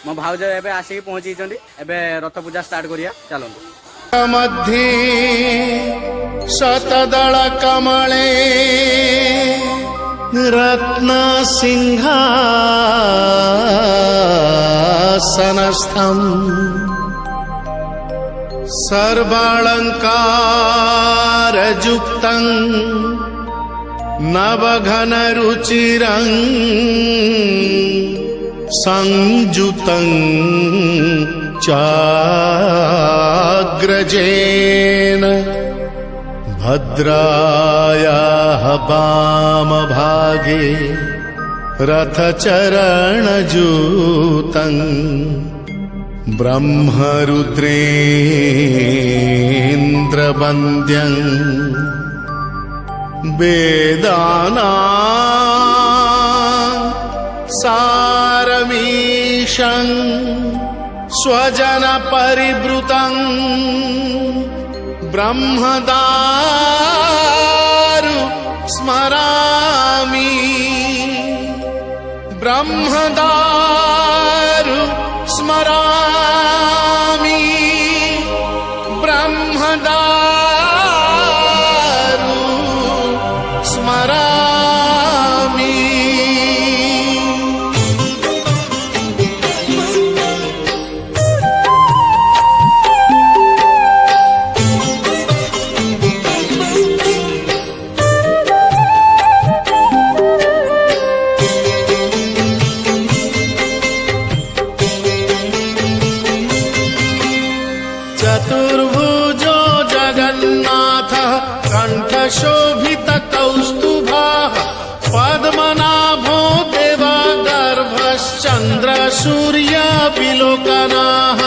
मो भाउज एबे आसिक पहुंची एबे रथ पूजा स्टार्ट करिया चलନ୍ତୁ। मध्ये शतदल कमले रत्न सिंहासनस्थम् सर्वालंकारयुक्तं नवघन रुचिरं संयुतं चाग्रजेन भद्रायाः वामभागे रथचरणजूतं ब्रह्मरुद्रेन्द्रवन्द्यं वेदानां सारमीशं स्वजनपरिवृतं ब्रह्मदारु स्मरामि ब्रह्मदारु स्मरामि ब्रह्मदारु स्मरामि। चतुर्भुजो जगन्नाथः कंठशोभित कौस्तुभः पद्मनाभो देवगर्भश्चन्द्र सूर्यविलोकनः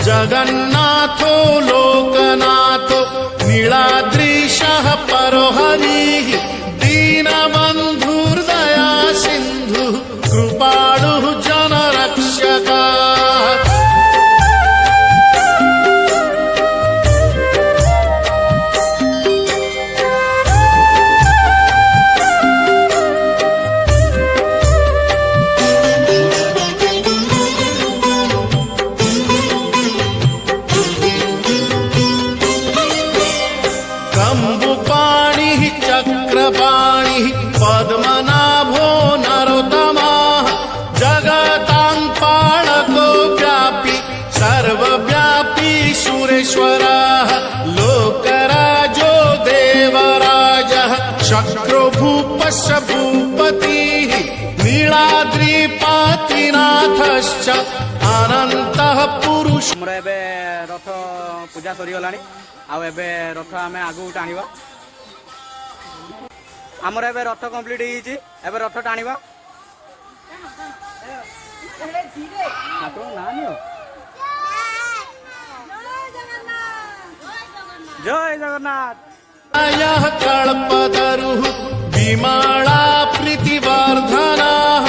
जगन्नाथो लोकनाथो नीलाद्रीशः परोहरिः दीनबन्धुर्दया सिन्धुः कृपालुः जनरक्षकः। कम्बुपाणिः चक्रपाणिः पद्मनाभो नरोत्तमः जगतां पालको व्यापी सर्वव्यापी सुरेश्वरः लोकराजो देवराजः शक्रो भूपश्च भूपतिः नीलाद्रिपातिनाथश्च अनन्तः पुरुष। एबे रथ पूजा सरीगलानी आउ एबे रथ आमे आगु टाणीबा हमर एबे रथ कंप्लीट हिची एबे रथ टाणीबा ठाकुर नानियो जय जगन्नाथ। यः कल्पतरुः विमला प्रीतिवर्धनः